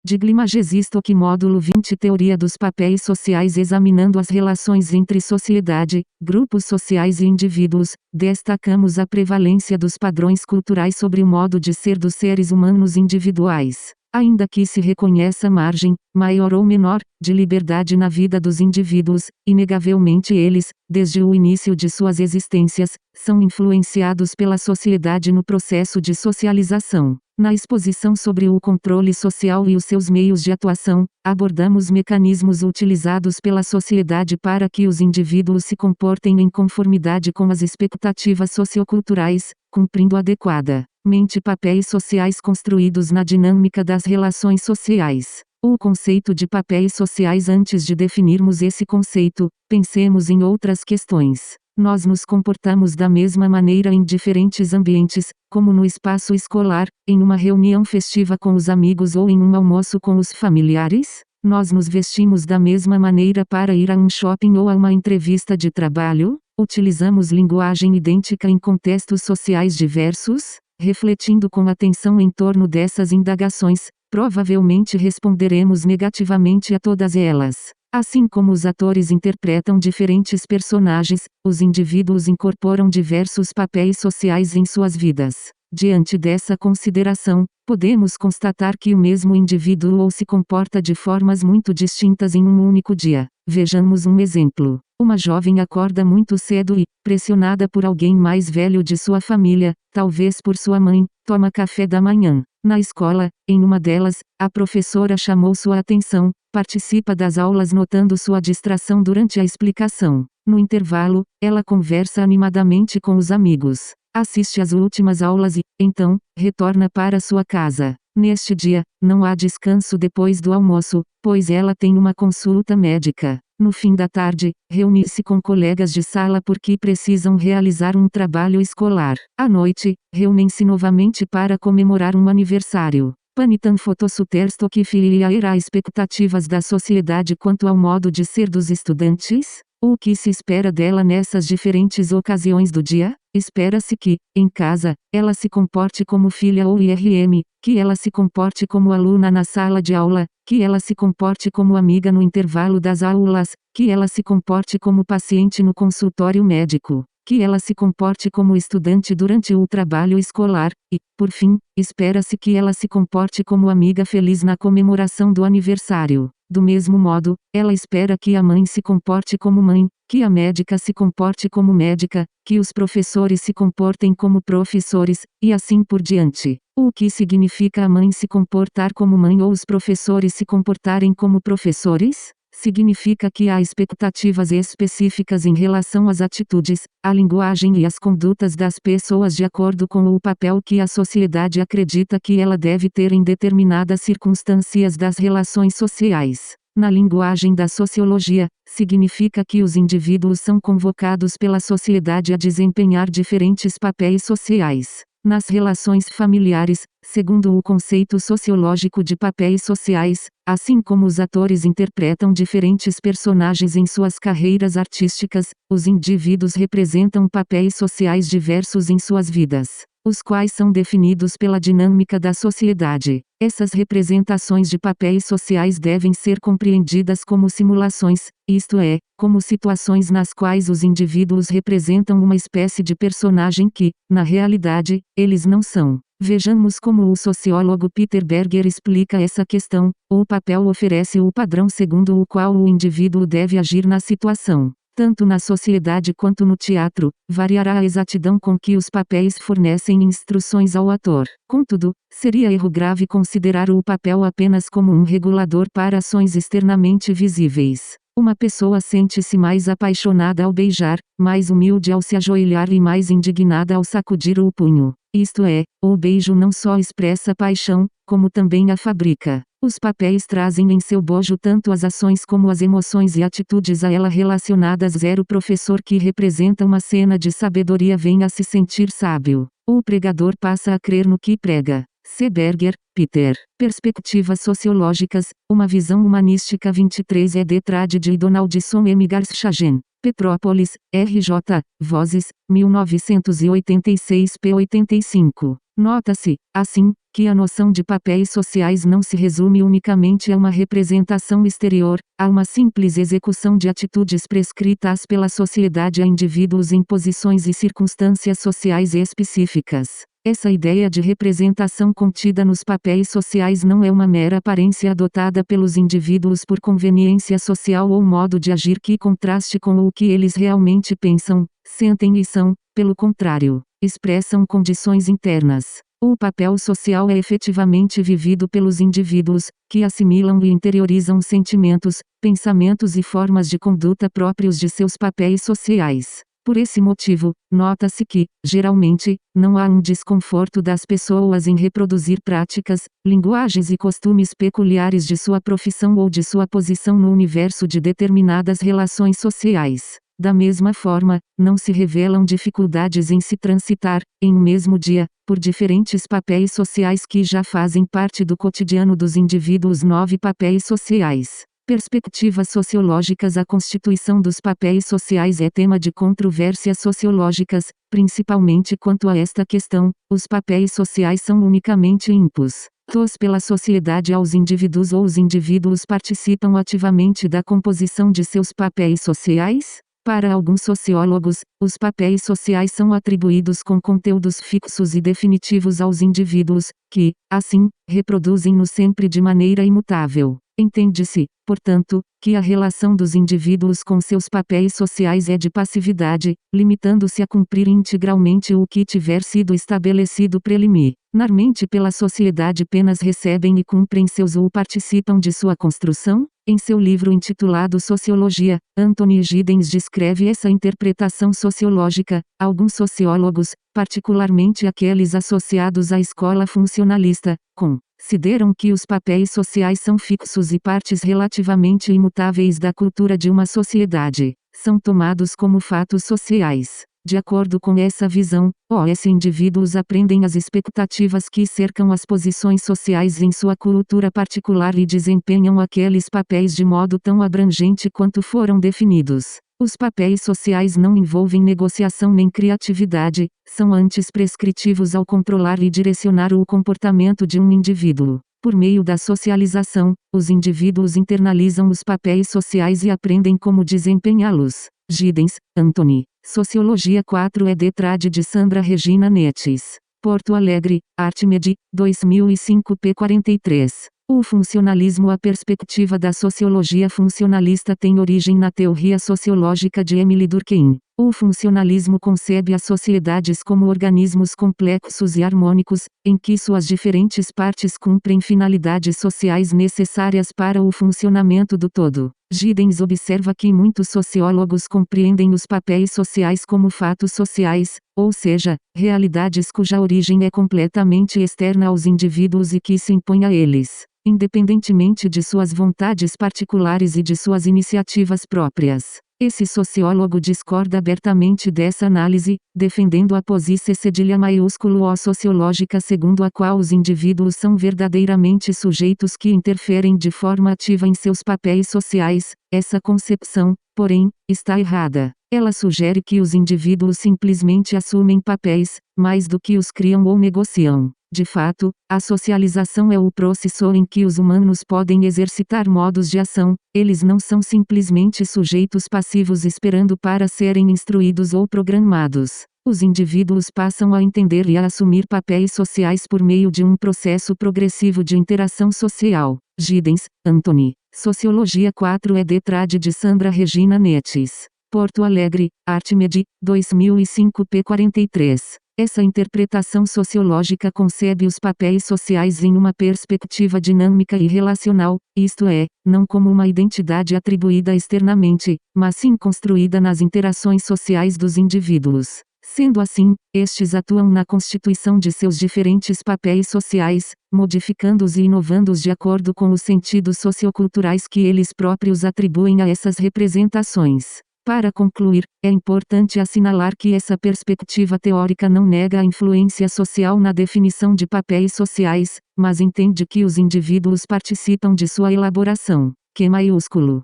de Glimagestock módulo 20 Teoria dos papéis sociais examinando as relações entre sociedade, grupos sociais e indivíduos, destacamos a prevalência dos padrões culturais sobre o modo de ser dos seres humanos individuais. Ainda que se reconheça margem, maior ou menor, de liberdade na vida dos indivíduos, inegavelmente eles, desde o início de suas existências, são influenciados pela sociedade no processo de socialização. Na exposição sobre o controle social e os seus meios de atuação, abordamos mecanismos utilizados pela sociedade para que os indivíduos se comportem em conformidade com as expectativas socioculturais, cumprindo adequadamente papéis sociais construídos na dinâmica das relações sociais. O conceito de papéis sociais. Antes de definirmos esse conceito, pensemos em outras questões. Nós nos comportamos da mesma maneira em diferentes ambientes, como no espaço escolar, em uma reunião festiva com os amigos ou em um almoço com os familiares? Nós nos vestimos da mesma maneira para ir a um shopping ou a uma entrevista de trabalho? Utilizamos linguagem idêntica em contextos sociais diversos? Refletindo com atenção em torno dessas indagações, provavelmente responderemos negativamente a todas elas. Assim como os atores interpretam diferentes personagens, os indivíduos incorporam diversos papéis sociais em suas vidas. Diante dessa consideração, podemos constatar que o mesmo indivíduo ou se comporta de formas muito distintas em um único dia. Vejamos um exemplo. Uma jovem acorda muito cedo e, pressionada por alguém mais velho de sua família, talvez por sua mãe, toma café da manhã. Na escola, em uma delas, a professora chamou sua atenção, participa das aulas notando sua distração durante a explicação. No intervalo, ela conversa animadamente com os amigos. Assiste às últimas aulas e, então, retorna para sua casa. Neste dia, não há descanso depois do almoço, pois ela tem uma consulta médica. No fim da tarde, reúne-se com colegas de sala porque precisam realizar um trabalho escolar. À noite, reúnem-se novamente para comemorar um aniversário. Panitan Fotosuterstok filia era expectativas da sociedade quanto ao modo de ser dos estudantes? O que se espera dela nessas diferentes ocasiões do dia? Espera-se que, em casa, ela se comporte como filha ou IRM, que ela se comporte como aluna na sala de aula, que ela se comporte como amiga no intervalo das aulas, que ela se comporte como paciente no consultório médico, que ela se comporte como estudante durante o trabalho escolar, e, por fim, espera-se que ela se comporte como amiga feliz na comemoração do aniversário. Do mesmo modo, ela espera que a mãe se comporte como mãe, que a médica se comporte como médica, que os professores se comportem como professores, e assim por diante. O que significa a mãe se comportar como mãe ou os professores se comportarem como professores? Significa que há expectativas específicas em relação às atitudes, à linguagem e às condutas das pessoas de acordo com o papel que a sociedade acredita que ela deve ter em determinadas circunstâncias das relações sociais. Na linguagem da sociologia, significa que os indivíduos são convocados pela sociedade a desempenhar diferentes papéis sociais. Nas relações familiares, segundo o conceito sociológico de papéis sociais, assim como os atores interpretam diferentes personagens em suas carreiras artísticas, os indivíduos representam papéis sociais diversos em suas vidas, os quais são definidos pela dinâmica da sociedade. Essas representações de papéis sociais devem ser compreendidas como simulações, isto é, como situações nas quais os indivíduos representam uma espécie de personagem que, na realidade, eles não são. Vejamos como o sociólogo Peter Berger explica essa questão. O papel oferece o padrão segundo o qual o indivíduo deve agir na situação. Tanto na sociedade quanto no teatro, variará a exatidão com que os papéis fornecem instruções ao ator. Contudo, seria erro grave considerar o papel apenas como um regulador para ações externamente visíveis. Uma pessoa sente-se mais apaixonada ao beijar, mais humilde ao se ajoelhar e mais indignada ao sacudir o punho. Isto é, o beijo não só expressa paixão, como também a fabrica. Os papéis trazem em seu bojo tanto as ações como as emoções e atitudes a ela relacionadas. O professor que representa uma cena de sabedoria vem a se sentir sábio. O pregador passa a crer no que prega. C. Berger, Peter. Perspectivas sociológicas, uma visão humanística 23 ed. Trad de Donaldson M. Garschagen. Petrópolis, R.J., Vozes, 1986 p. 85. Nota-se, assim, que a noção de papéis sociais não se resume unicamente a uma representação exterior, a uma simples execução de atitudes prescritas pela sociedade a indivíduos em posições e circunstâncias sociais específicas. Essa ideia de representação contida nos papéis sociais não é uma mera aparência adotada pelos indivíduos por conveniência social ou modo de agir que contraste com o que eles realmente pensam, sentem e são, pelo contrário, expressam condições internas. O papel social é efetivamente vivido pelos indivíduos, que assimilam e interiorizam sentimentos, pensamentos e formas de conduta próprios de seus papéis sociais. Por esse motivo, nota-se que, geralmente, não há um desconforto das pessoas em reproduzir práticas, linguagens e costumes peculiares de sua profissão ou de sua posição no universo de determinadas relações sociais. Da mesma forma, não se revelam dificuldades em se transitar, em um mesmo dia, por diferentes papéis sociais que já fazem parte do cotidiano dos indivíduos. 9 Papéis sociais. Perspectivas sociológicas. A constituição dos papéis sociais é tema de controvérsias sociológicas, principalmente quanto a esta questão. Os papéis sociais são unicamente impostos pela sociedade aos indivíduos ou os indivíduos participam ativamente da composição de seus papéis sociais? Para alguns sociólogos, os papéis sociais são atribuídos com conteúdos fixos e definitivos aos indivíduos, que, assim, reproduzem-nos sempre de maneira imutável. Entende-se, portanto, que a relação dos indivíduos com seus papéis sociais é de passividade, limitando-se a cumprir integralmente o que tiver sido estabelecido preliminarmente pela sociedade. Apenas recebem e cumprem seus ou participam de sua construção? Em seu livro intitulado Sociologia, Anthony Giddens descreve essa interpretação sociológica. Alguns sociólogos, particularmente aqueles associados à escola funcionalista, consideram que os papéis sociais são fixos e partes relativamente imutáveis da cultura de uma sociedade. São tomados como fatos sociais. De acordo com essa visão, os indivíduos aprendem as expectativas que cercam as posições sociais em sua cultura particular e desempenham aqueles papéis de modo tão abrangente quanto foram definidos. Os papéis sociais não envolvem negociação nem criatividade, são antes prescritivos ao controlar e direcionar o comportamento de um indivíduo. Por meio da socialização, os indivíduos internalizam os papéis sociais e aprendem como desempenhá-los. Giddens, Anthony. Sociologia 4 ed. trad. De Sandra Regina Netes. Porto Alegre, Artmed, 2005 p. 43. O funcionalismo. A perspectiva da sociologia funcionalista tem origem na teoria sociológica de Emile Durkheim. O funcionalismo concebe as sociedades como organismos complexos e harmônicos, em que suas diferentes partes cumprem finalidades sociais necessárias para o funcionamento do todo. Giddens observa que muitos sociólogos compreendem os papéis sociais como fatos sociais, ou seja, realidades cuja origem é completamente externa aos indivíduos e que se impõe a eles, independentemente de suas vontades particulares e de suas iniciativas próprias. Esse sociólogo discorda abertamente dessa análise, defendendo a posição cedilha maiúsculo O sociológica segundo a qual os indivíduos são verdadeiramente sujeitos que interferem de forma ativa em seus papéis sociais. Essa concepção, porém, está errada. Ela sugere que os indivíduos simplesmente assumem papéis, mais do que os criam ou negociam. De fato, a socialização é o processo em que os humanos podem exercitar modos de ação, eles não são simplesmente sujeitos passivos esperando para serem instruídos ou programados. Os indivíduos passam a entender e a assumir papéis sociais por meio de um processo progressivo de interação social. Giddens, Anthony. Sociologia 4 ed. trad. De Sandra Regina Netes. Porto Alegre, Artmed, 2005 p. 43. Essa interpretação sociológica concebe os papéis sociais em uma perspectiva dinâmica e relacional, isto é, não como uma identidade atribuída externamente, mas sim construída nas interações sociais dos indivíduos. Sendo assim, estes atuam na constituição de seus diferentes papéis sociais, modificando-os e inovando-os de acordo com os sentidos socioculturais que eles próprios atribuem a essas representações. Para concluir, é importante assinalar que essa perspectiva teórica não nega a influência social na definição de papéis sociais, mas entende que os indivíduos participam de sua elaboração. Q maiúsculo.